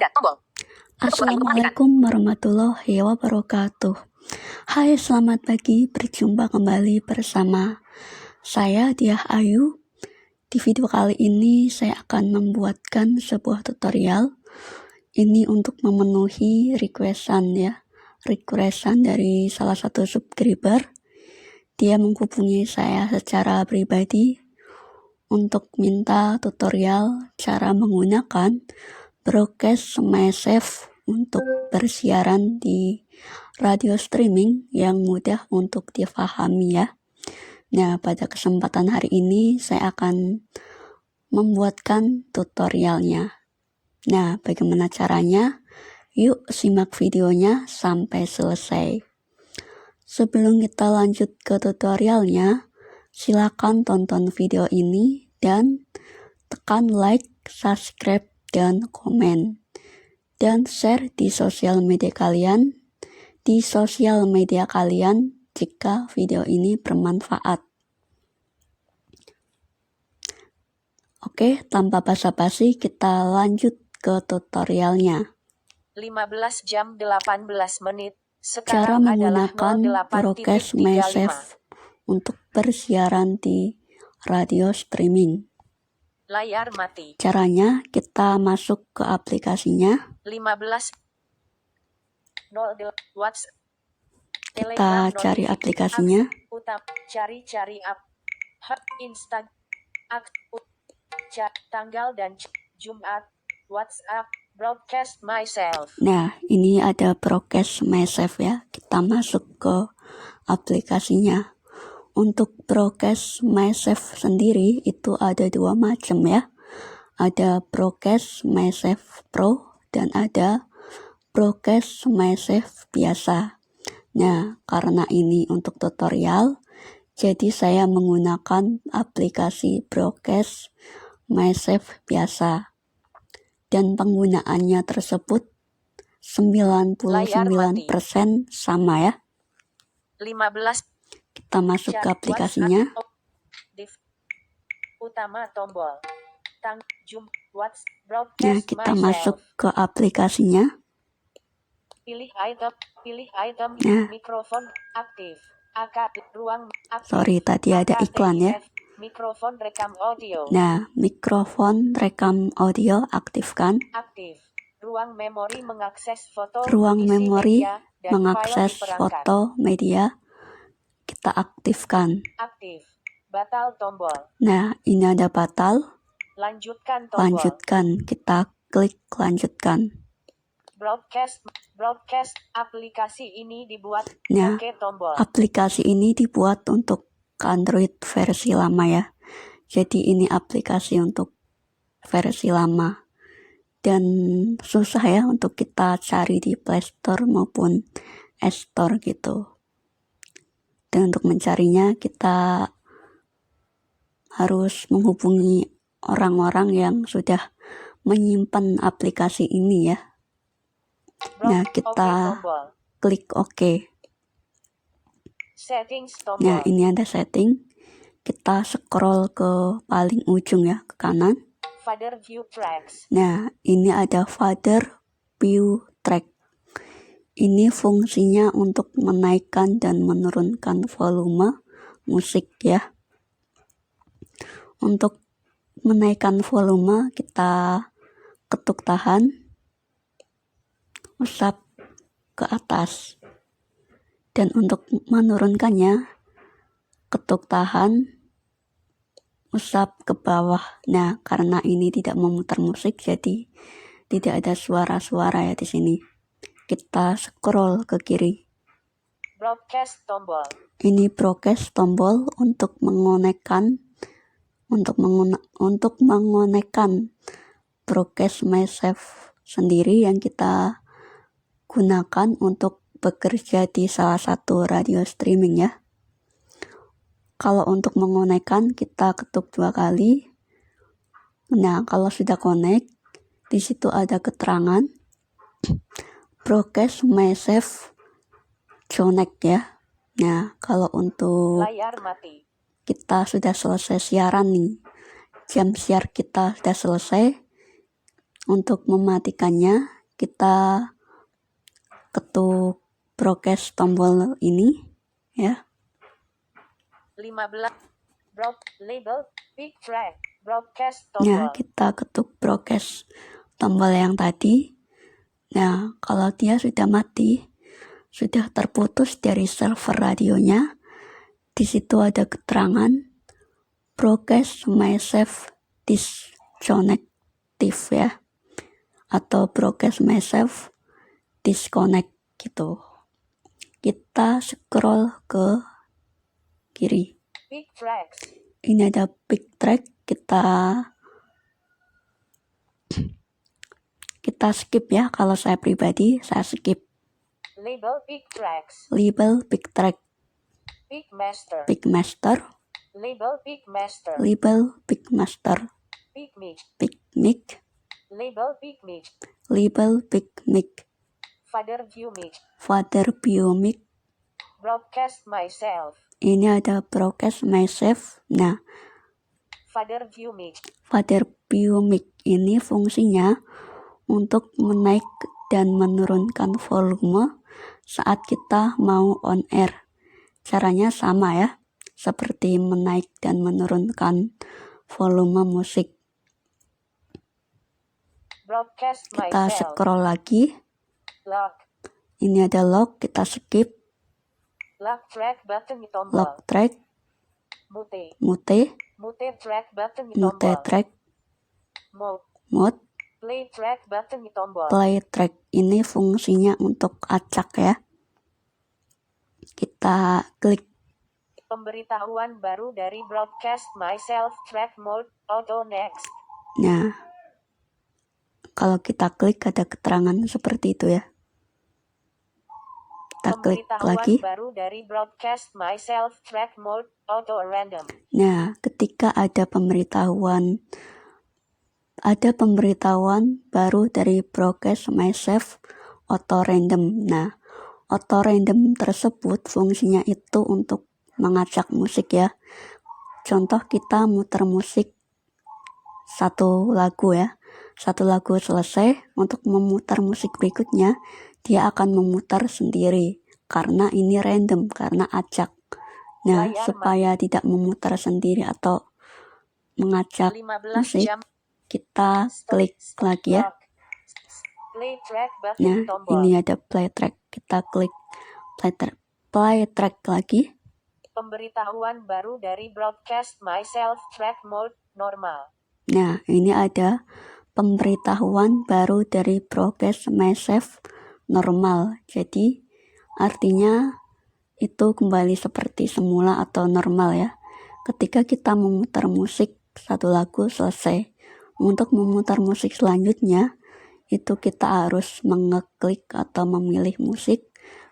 jeda tombol. Assalamualaikum warahmatullahi wabarakatuh. Hai, selamat pagi, berjumpa kembali bersama saya Diah Ayu. Di video kali ini saya akan membuatkan sebuah tutorial. Ini untuk memenuhi requestan dari salah satu subscriber. Dia menghubungi saya secara pribadi untuk minta tutorial cara menggunakan broadcast MySafe untuk bersiaran di radio streaming yang mudah untuk difahami ya. Nah, pada kesempatan hari ini saya akan membuatkan tutorialnya. Nah, bagaimana caranya? Yuk simak videonya sampai selesai. Sebelum kita lanjut ke tutorialnya, silakan tonton video ini dan tekan like, subscribe, dan komen. Dan share di sosial media kalian jika video ini bermanfaat. Oke, tanpa basa-basi kita lanjut ke tutorialnya. 15 jam 18 menit. Cara Sekarang adalah menggunakan broadcast MySafe untuk bersiaran di radio streaming. Layar mati. Caranya kita masuk ke aplikasinya. 15 WhatsApp. Kita cari aplikasinya. Cari app. Tanggal dan Jumat. WhatsApp. Broadcast MySafe. Nah, ini ada broadcast MySafe ya. Kita masuk ke aplikasinya. Untuk broadcast MySafe sendiri itu ada dua macam ya. Ada broadcast MySafe Pro dan ada broadcast MySafe biasa. Nah, karena ini untuk tutorial, jadi saya menggunakan aplikasi broadcast MySafe biasa. Dan penggunaannya tersebut 99% sama ya. 15. Kita masuk ke aplikasinya. Utama tombol. Nah, kita masuk ke aplikasinya. Pilih item, Nah, mikrofon aktif. Sorry, tadi ada iklan ya. Mikrofon rekam audio. Nah, mikrofon rekam audio aktifkan. Aktif. Ruang memori mengakses foto. Ruang memori media, mengakses foto media. Kita aktifkan. Aktif. Batal tombol. Nah, ini ada batal. Lanjutkan tombol. Lanjutkan. Kita klik lanjutkan. Broadcast aplikasi ini dibuat. Nah, tombol. aplikasi ini dibuat untuk Android versi lama ya. Jadi ini aplikasi untuk versi lama. Dan susah ya untuk kita cari di Play Store maupun App Store gitu. Dan untuk mencarinya kita harus menghubungi orang-orang yang sudah menyimpan aplikasi ini ya. Nah, kita klik OK. Nah, ini ada setting. Kita scroll ke paling ujung ya, ke kanan. Nah, ini ada Father View Track. Ini fungsinya untuk menaikkan dan menurunkan volume musik ya. Untuk menaikkan volume kita ketuk tahan, usap ke atas. Dan untuk menurunkannya, ketuk tahan, usap ke bawah. Nah, karena ini tidak memutar musik, jadi tidak ada suara-suara ya di sini. Kita scroll ke kiri. Broadcast tombol. Ini broadcast tombol untuk mengonekkan broadcast MySafe sendiri yang kita gunakan untuk bekerja di salah satu radio streaming ya. Kalau untuk mengonekkan kita ketuk 2 kali. Nah, kalau sudah connect, di situ ada keterangan broadcast MySafe connect ya. Nah, kalau untuk layar mati. Kita sudah selesai siaran nih. Jam siar kita sudah selesai. Untuk mematikannya, kita ketuk broadcast tombol ini ya. 15. Label pick track broadcast Nah, tombol. kita ketuk broadcast tombol yang tadi. Nah, kalau dia sudah mati, sudah terputus dari server radionya, di situ ada keterangan broadcast myself disconnected ya, atau broadcast myself disconnect gitu. Kita scroll ke kiri. Pick tracks. Ini ada pick track, kita skip ya. Kalau saya pribadi, saya skip. Label pick tracks. Label pick track, Pick master. pick master, Label pick master. label pick master, Pick mix. pick mic, Label pick mix. label pick mic, Father view mix. father view mic. Broadcast myself. Ini ada broadcast myself. Nah, Father view mix. father view mic ini fungsinya untuk menaik dan menurunkan volume saat kita mau on air. Caranya sama ya, seperti menaik dan menurunkan volume musik. Broadcast Kita myself. scroll lagi. Lock. Ini ada lock, kita skip. Lock track button di tombol. Lock track, Mute. mute, Mute track button di mute tombol. track, Mode. mode, Play track button di tombol. play track. Ini fungsinya untuk acak ya. Kita klik. Pemberitahuan baru dari broadcast myself track mode auto next. Nah, kalau kita klik ada keterangan seperti itu ya. Kita klik Pemberitahuan lagi. baru dari broadcast myself track mode auto random. Nah, ketika ada pemberitahuan baru dari broadcast myself auto random. Nah, auto random tersebut fungsinya itu untuk mengacak musik ya. Contoh kita muter musik satu lagu ya. Satu lagu selesai, untuk memutar musik berikutnya dia akan memutar sendiri karena ini random, karena acak. Nah, Layar supaya tidak memutar sendiri atau mengacak 15 musik, jam. kita klik lagi ya. Lock. Play track button Nah, di tombol. ini ada play track. Kita klik play track lagi. Pemberitahuan baru dari broadcast myself track mode normal. Nah, ini ada pemberitahuan baru dari broadcast myself normal. Jadi, artinya itu kembali seperti semula atau normal ya. Ketika kita memutar musik satu lagu selesai, untuk memutar musik selanjutnya, itu kita harus mengeklik atau memilih musik,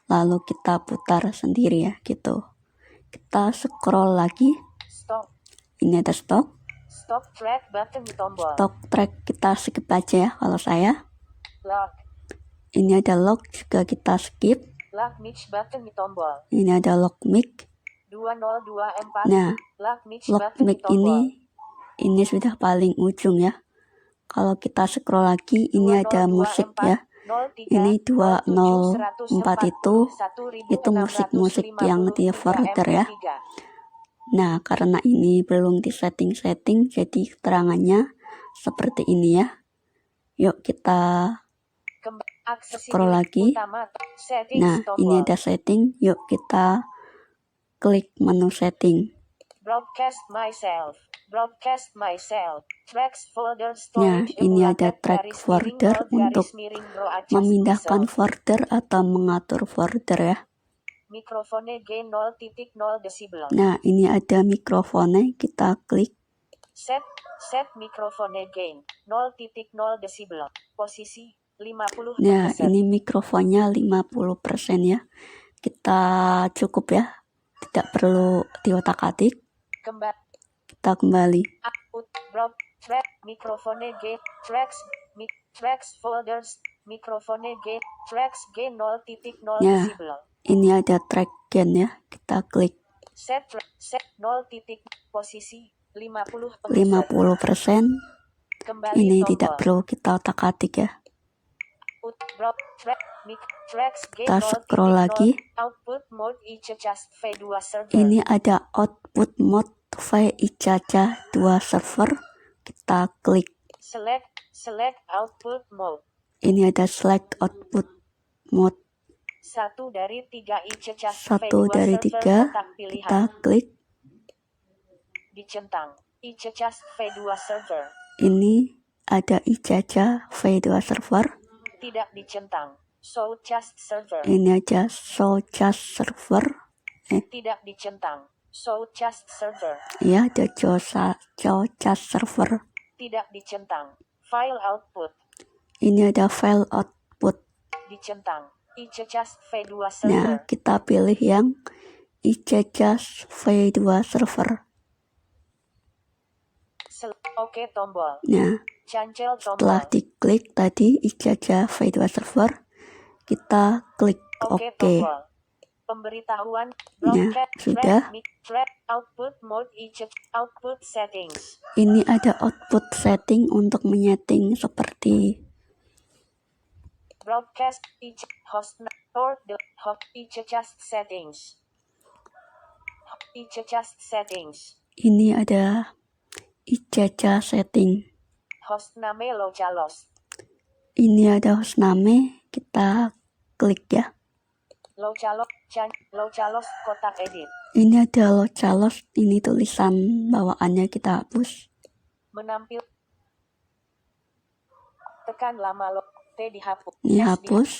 lalu kita putar sendiri ya gitu. Kita scroll lagi. Stop. Ini ada stop. Stop track button di tombol. Stop track kita skip aja ya kalau saya. Lock. Ini ada lock juga kita skip. Lock mix button di tombol. Ini ada lock mic. 2024. Nah, Lock mix lock button di mic tombol. ini sudah paling ujung ya. Kalau kita scroll lagi, ini ada musik ya. Ini 204 itu musik-musik yang di folder ya. Nah, karena ini belum di setting-setting, jadi keterangannya seperti ini ya. Yuk kita scroll lagi. Nah, ini ada setting. Yuk kita klik menu setting. Broadcast myself, tracks folder Nah, storage. ini ada track folder untuk memindahkan folder atau mengatur folder ya. Mikrofone gain 0.0 desibel. Nah, ini ada mikrofone, kita klik. Set mikrofone gain 0.0 desibel. Posisi 50%. Nah, ini mikrofonnya 50% ya. Kita cukup ya. Tidak perlu diotak-atik. Kita kembali. Output track mikrofone gain tracks folders mikrofone gain tracks gain 0.0 Ya. desibel. Ini ada track gain ya. Kita klik. Set 0. Posisi 50%. Kembali Ini tombol. tidak perlu kita otak-atik ya. Track mic tracks Kita game 0.0 scroll lagi. output mode ICCAS V2 server. Ini ada output mode VICACA 2 server. Kita klik. Select output mode. Ini ada select output mode. 1 dari 3 ICCAS 1 V2 dari server 3. kotak pilihan. Kita klik. Dicentang ICCAS V2 server. Ini ada ICACA V2 server. Tidak dicentang Showcast server. Ini aja Showcast server. Tidak dicentang Showcast server. Ya, ada Showcast server. Tidak dicentang file output. Ini ada file output. Dicentang ICCAS V2 Nah, server. kita pilih yang ICACA V2 server. Oke tombol. Nah, Cancel setelah tombol. diklik tadi ICACA V2 server, kita klik Oke OK. tombol. Pemberitahuan Nah, broadcast sudah. track output mode output settings. Ini ada output setting untuk menyeting seperti Broadcast host or the host ICCAS settings. ICCAS settings. ini ada ICACA setting. Hostname Localos. Ini ada hostname, kita klik ya. Localos kotak edit. Ini ada Localos, ini tulisan bawaannya kita hapus. Menampil. Tekan lama T dihapus. Ini S hapus.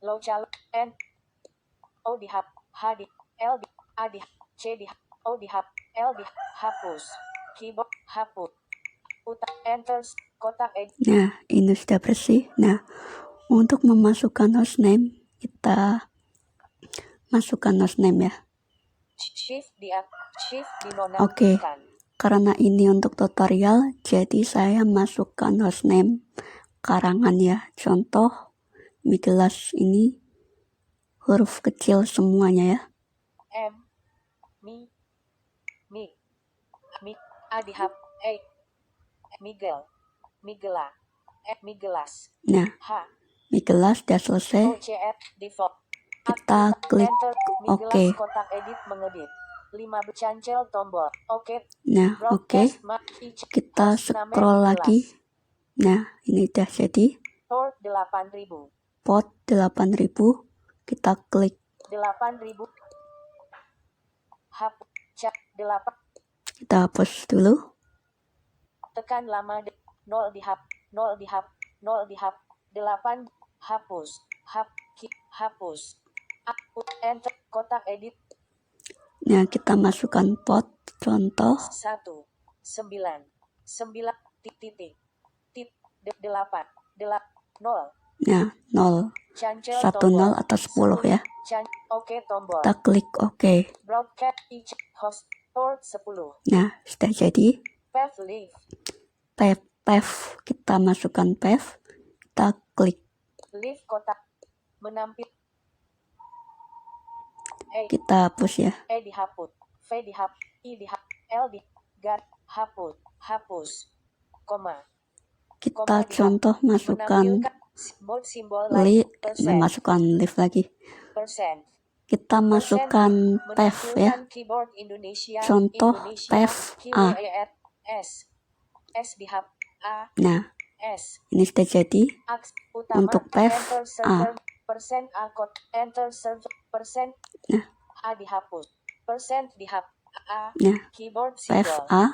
Localos N O dihapus. H di L di A di C di O dihapus. L dihapus. Keyboard hapus. Enter kotak edit. Nah, ini sudah bersih. Nah, untuk memasukkan hostname, kita masukkan hostname ya. Shift dinonaktifkan. Oke. Karena ini untuk tutorial, jadi saya masukkan hostname karangan ya. Contoh, Mikelas ini huruf kecil semuanya ya. M A dihap E Migela Migelas. Nah, H Mikelas sudah selesai. OCF default. Kita klik Migelas OK. kotak edit mengedit. 5 cancel tombol. Oke. Nah, oke. Kita scroll lagi. Nah, ini udah jadi. Port 8000. Port 8000. Kita klik. 8000. Hapus. Cek 8. Kita hapus dulu. Tekan lama 0 dihap 8 hapus hapus enter kotak edit. Nah, kita masukkan port contoh 1 9 titik 8 0. Nah, 0 Cancel 1 0 atau 10 ya. Oke tombol. Kita klik OK. Broadcast each host port 10. Nah, sudah jadi. Path leave. Path, kita masukkan path. Kita klik. Leave kotak menampil. Kita hapus ya. E dihapus, V dihapus, I dihapus, L dihapus, hapus, koma. Kita contoh masukkan masukkan leave lagi. Kita masukkan path ya. Contoh path A. Nah, ini sudah jadi. Untuk path A. Nah, A dihapus, dihapus, A, nah, keyboard path symbol. A.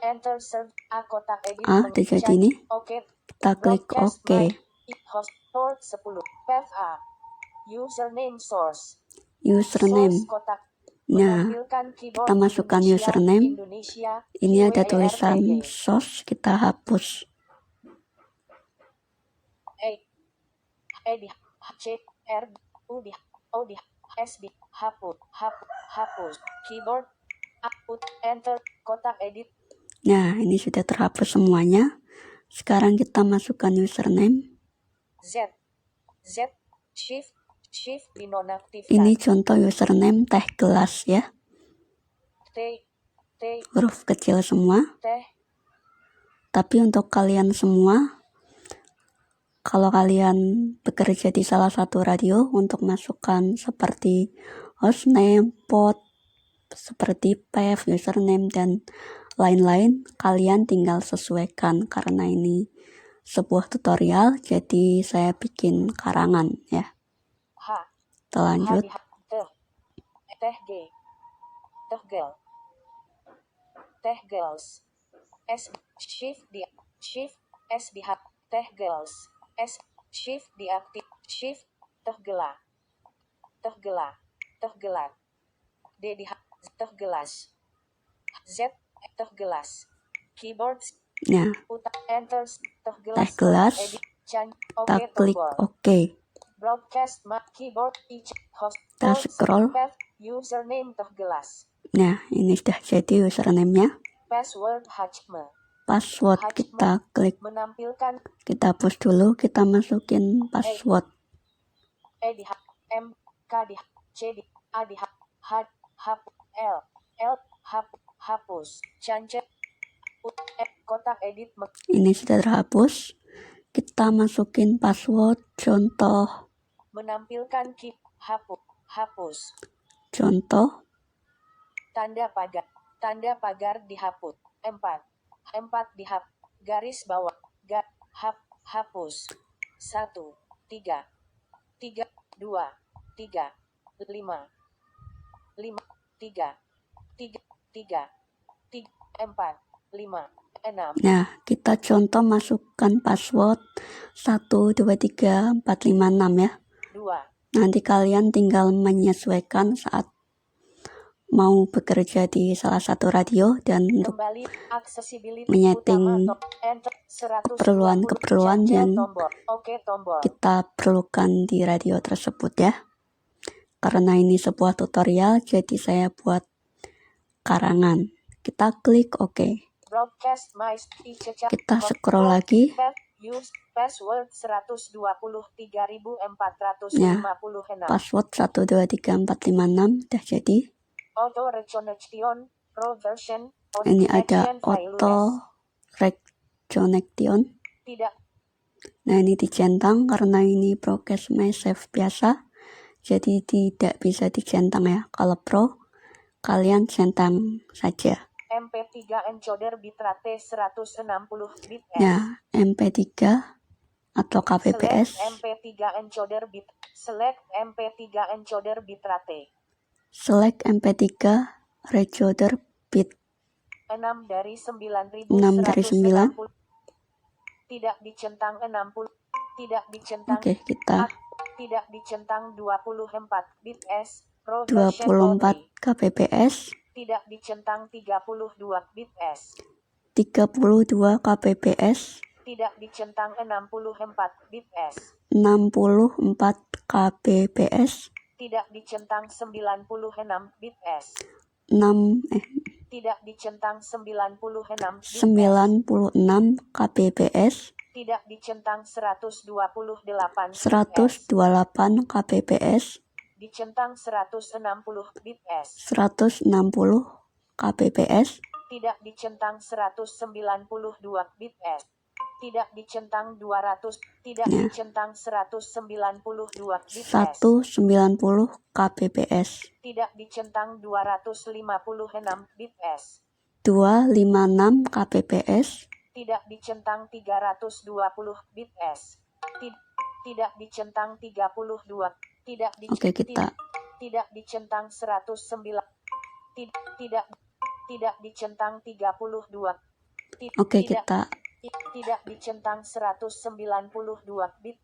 Enter A kotak edit. A udah jadi nih. Kita klik OK. Host port 10. Path A. Username source. Username. Source kotak. Nah, kita masukkan username. Ini ada tulisan source, kita hapus. E di C R U di O di S di hapus keyboard output enter kotak edit. Nah, ini sudah terhapus semuanya. Sekarang kita masukkan username. Z shift dinonaktifkan. Ini contoh username teh gelas ya. T Huruf kecil semua. teh Tapi untuk kalian semua, kalau kalian bekerja di salah satu radio, untuk masukkan seperti hostname, pod, seperti path, username, dan lain-lain, kalian tinggal sesuaikan. Karena ini sebuah tutorial, jadi saya bikin karangan ya. Kita lanjut. Teh gel, teh girls, S shift S teh girls, S shift diaktif, shift teh gelat, D teh gelas, Z teh gelas, keyboard Nah, enter teh teh gelas, kita klik OK. Broadcast keyboard host Kita scroll. Username teh gelas. Nah, ini sudah jadi username-nya. Password Hajme. Password kita klik. Menampilkan. Kita hapus dulu, kita masukin password. M K D C D A D H H L L hapus. Cancet kotak edit. Ini sudah terhapus. Kita masukin password contoh. Menampilkan keep hapus. Contoh. Tanda pagar dihapus. 4 dihapus. Garis bawah. Hapus. 1 3 2 3 5 5 3 4 5 6. Nah, kita contoh masukkan password 1 2 3 4 5 6 ya. 2. Nanti kalian tinggal menyesuaikan saat mau bekerja di salah satu radio dan untuk menyeting keperluan yang kita perlukan di radio tersebut ya. Karena ini sebuah tutorial, jadi saya buat karangan. Kita klik OK. Kita scroll lagi. Password 123.456. Ya, password 123.456 udah jadi. Auto reconnection pro version. Ini ada auto reconnection. Tidak. Nah, ini dicentang karena ini broadcast my save biasa. Jadi tidak bisa dicentang ya. Kalau pro, kalian centang saja. MP3 encoder bitrate 160 bit. Ya, MP3 atau kbps. MP3 encoder bit. Select MP3 encoder bitrate. Select MP3 recorder bit. 6 dari 9.160. 6 dari 9. Tidak dicentang 60. Tidak dicentang. Oke, kita tidak dicentang 24 bit S. 24 kbps. Tidak dicentang 32 bit S. 32 kbps. Tidak dicentang 64 bit S. 64 kbps. Tidak dicentang 96 bit S. 6 Tidak dicentang 96 bit S. 96 kbps. Tidak dicentang 128 128 kbps. Dicentang 160 bit S. 160 kbps. Tidak dicentang 192 bit S. Tidak dicentang 200. Tidak dicentang 192 bit S. 190 kbps. Tidak dicentang 256 bit S. 256 kbps. Tidak dicentang 320 bit S. Tidak dicentang 32. Tidak dicentang. Tidak dicentang 109. Tidak dicentang 32. Oke, kita tidak dicentang 192 bit.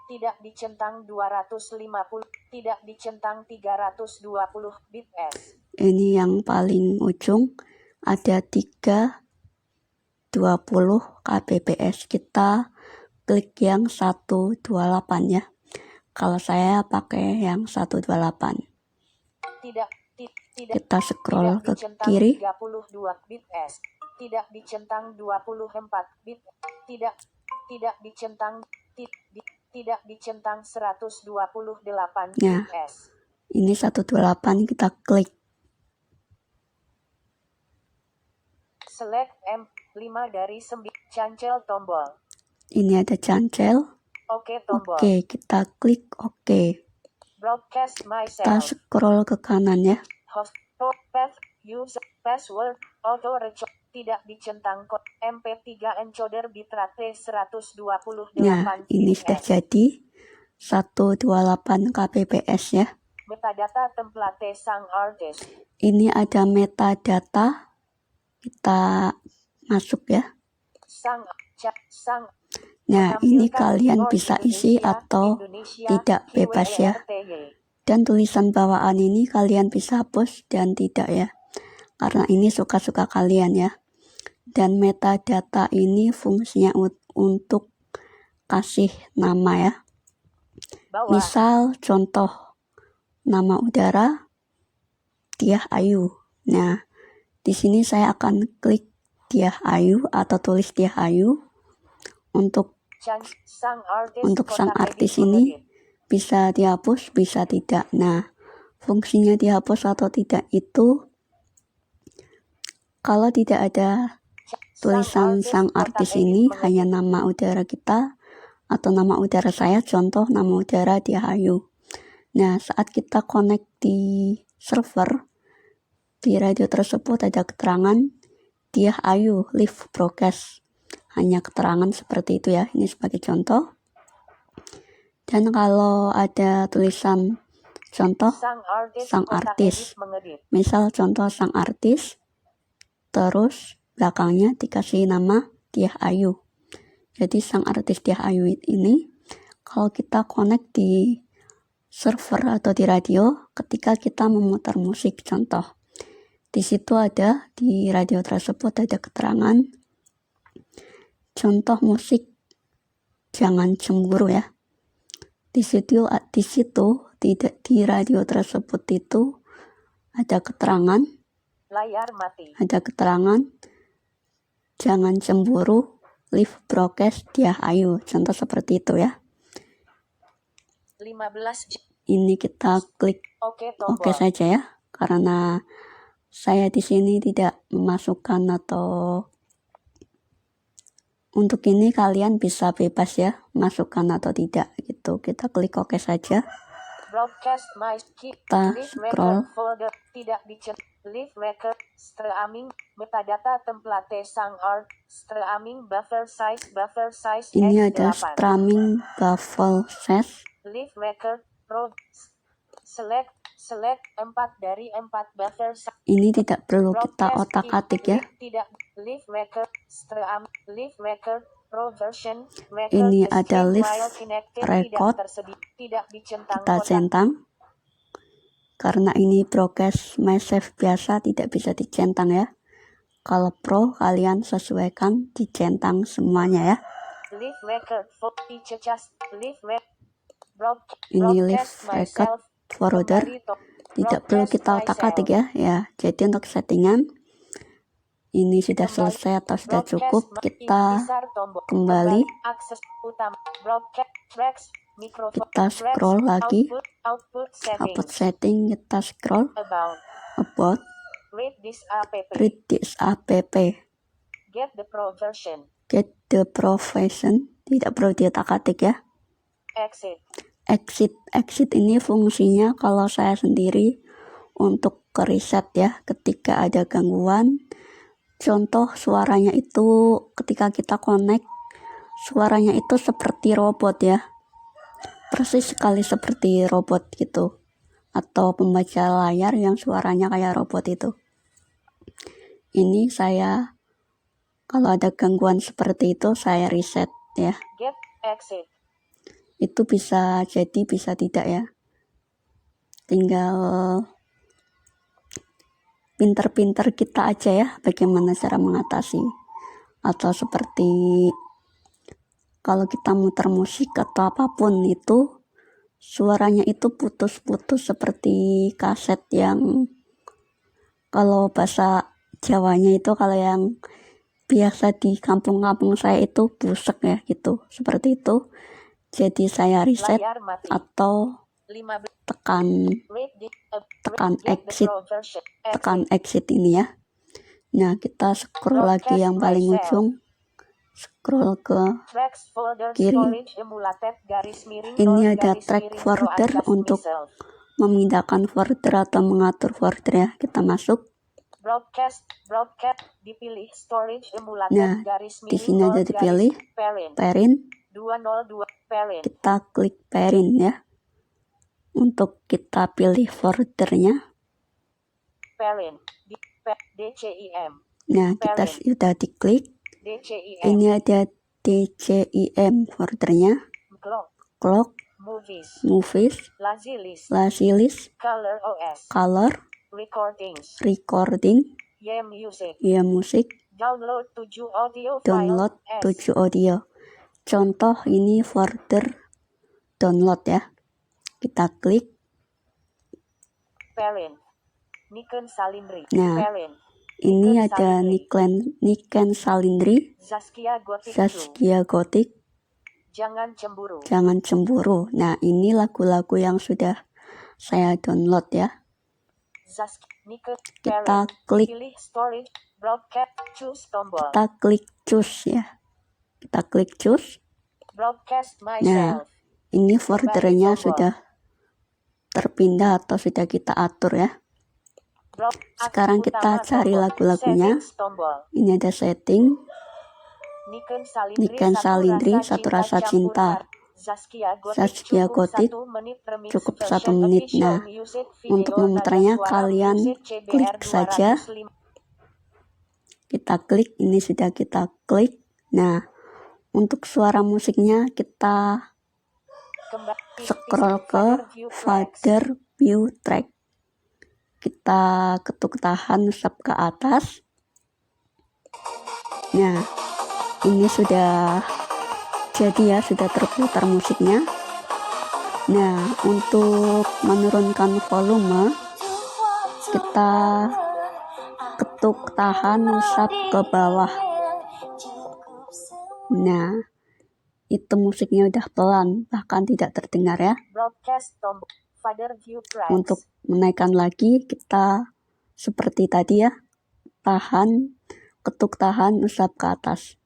Tidak dicentang 250. Tidak dicentang 320 bit S. Ini yang paling ujung ada 320 kbps. Kita klik yang 128 ya. Kalau saya pakai yang 128. Kita scroll ke kiri. 32 bit S. Tidak dicentang 24 bit. Tidak dicentang. Tidak dicentang 128 bit S. Ini 128, kita klik. Select 5 dari 9. Cancel tombol. Ini ada cancel. Oke tombol. Oke, kita klik oke. Broadcast Kita myself. scroll ke kanan ya. Host. Path. User. Password. Auto record. Tidak dicentang kod. MP3 encoder bitrate 128 Nah, ini sudah fps. jadi 128 kbps ya. Metadata template sang artist. Ini ada metadata. Kita masuk ya. Sang. Nah, ini Menampilkan kalian Timor bisa isi Indonesia, atau Indonesia, tidak, bebas ya. QWERTY. Dan tulisan bawaan ini kalian bisa hapus dan tidak ya. Karena ini suka-suka kalian ya. Dan metadata ini fungsinya untuk kasih nama ya. Bawah. Misal contoh nama udara Diah Ayu. Nah, di sini saya akan klik Diah Ayu atau tulis Diah Ayu. Untuk sang artis ini bisa dihapus, bisa tidak. Nah, fungsinya dihapus atau tidak itu kalau tidak ada tulisan sang artis ini, hanya nama udara kita atau nama udara saya, contoh nama udara Diah Ayu. Nah, saat kita connect di server, di radio tersebut ada keterangan Diah Ayu live broadcast. Hanya keterangan seperti itu ya, ini sebagai contoh. Dan kalau ada tulisan contoh sang artis, misal contoh sang artis, terus belakangnya dikasih nama Diah Ayu. Jadi sang artis Diah Ayu ini kalau kita connect di server atau di radio, ketika kita memutar musik contoh, di situ ada, di radio tersebut ada keterangan contoh musik Jangan Cemburu ya. Di situ di radio tersebut itu ada keterangan layar mati. Ada keterangan Jangan Cemburu live broadcast Diah Ayu. Contoh seperti itu ya. 15. Ini kita klik oke saja ya. Karena saya di sini tidak memasukkan atau untuk ini kalian bisa bebas ya, masukkan atau tidak gitu. Kita klik oke saja. Broadcast my kita scroll. Folder tidak live record streaming metadata template sang art streaming buffer size ini ada streaming buffer size live record pro select 4 dari 4 buffer size. Ini tidak perlu kita otak-atik ya. Tidak live record stream live record pro version ini ada live record tidak kita centang karena ini broadcast myself biasa tidak bisa dicentang ya. Kalau pro kalian sesuaikan dicentang semuanya ya. Live record ini live record folder tidak perlu kita otak-atik ya. Jadi untuk settingan ini sudah selesai atau sudah cukup, kita kembali, kita scroll lagi, output setting, kita scroll, about, read this app, get the pro version, tidak perlu diotak-atik ya. Exit ini fungsinya kalau saya sendiri untuk ke reset ya, ketika ada gangguan. Contoh suaranya itu ketika kita connect, suaranya itu seperti robot ya. Persis sekali seperti robot gitu. Atau pembaca layar yang suaranya kayak robot itu. Ini saya, kalau ada gangguan seperti itu, saya reset ya. Itu bisa jadi, bisa tidak ya. Tinggal pinter-pinter kita aja ya bagaimana cara mengatasi. Atau seperti kalau kita muter musik atau apapun itu suaranya itu putus-putus seperti kaset yang kalau bahasa Jawanya itu kalau yang biasa di kampung-kampung saya itu busek ya gitu, seperti itu. Jadi saya reset atau tekan exit ini ya. Nah, kita scroll lagi yang paling ujung, scroll ke Tracks folder kiri. storage emulated garis miring Ini nol ada garis track miring folder broadcast untuk myself. memindahkan folder atau mengatur folder ya. Kita masuk. Broadcast dipilih storage emulated Nah, garis di miring sini nol ada dipilih garis parent. 202 parent. Kita klik parent ya. Untuk kita pilih foldernya. Parent DCIM. Nah, kita sudah diklik. DCIM. Ini ada DCIM foldernya. Clock, movies, lazy list, color, recording, music, download 7 audio Contoh ini folder download ya. Kita klik. Parent Niken Salindri. Nah, Parent ini ada Niken Salindri, Zaskia Gotik, Jangan Cemburu. Nah, ini lagu-lagu yang sudah saya download ya. Kita klik. Kita klik choose ya. Kita klik choose. Nah, ini foldernya sudah terpindah atau sudah kita atur ya. Sekarang kita cari lagu-lagunya. Ini ada setting. Niken Salindri, Satu Rasa Cinta. Zaskia Gotik, cukup 1 menit. Nah, untuk memutarnya kalian klik saja. Kita klik, ini sudah kita klik. Nah, untuk suara musiknya kita scroll ke folder view track. Kita ketuk tahan sub ke atas. Nah, ini sudah jadi ya, sudah terputar musiknya. Nah, untuk menurunkan volume kita ketuk tahan sub ke bawah. Nah, itu musiknya udah pelan, bahkan tidak terdengar ya. Untuk menaikkan lagi kita seperti tadi ya, ketuk tahan usap ke atas.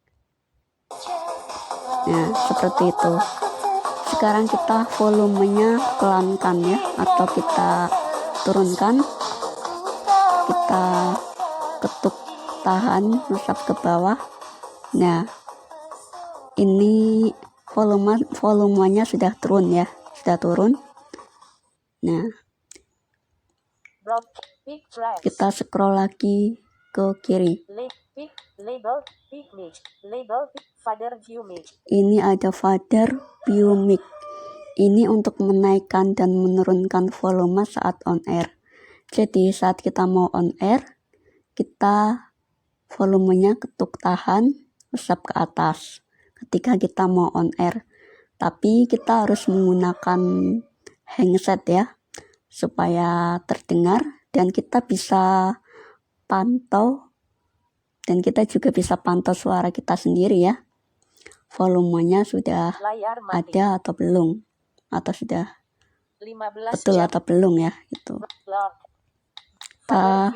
Nah, seperti itu. Sekarang kita volumenya pelankan ya, atau kita turunkan. Kita ketuk tahan usap ke bawah. Nah, ini volumenya sudah turun ya, sudah turun. Nah, kita scroll lagi ke kiri. Ini ada fader view mic. Ini untuk menaikkan dan menurunkan volume saat on air. Jadi saat kita mau on air, kita volumenya ketuk tahan, usap ke atas. Ketika kita mau on air, tapi kita harus menggunakan handset ya, supaya terdengar dan kita bisa pantau, dan kita juga bisa pantau suara kita sendiri ya, volumenya sudah ada atau belum, atau sudah betul atau belum ya. Itu kita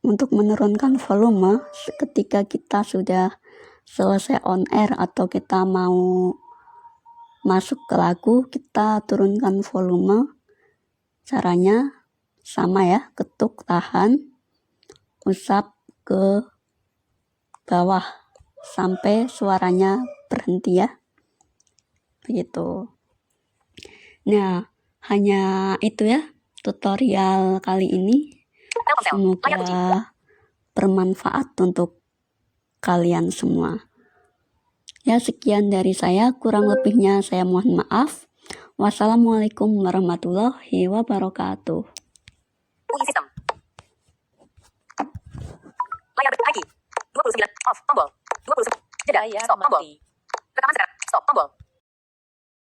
untuk menurunkan volume ketika kita sudah selesai on air atau kita mau masuk ke lagu, kita turunkan volume. Caranya sama ya, ketuk tahan, usap ke bawah sampai suaranya berhenti ya, begitu. Nah, hanya itu ya tutorial kali ini. Semoga bermanfaat untuk kalian semua. Ya, sekian dari saya, kurang lebihnya saya mohon maaf. Wassalamualaikum warahmatullahi wabarakatuh. Sistem. Layar Haiki. 29 off tombol. 20 jeda stop tombol. Rekaman sekarang stop tombol.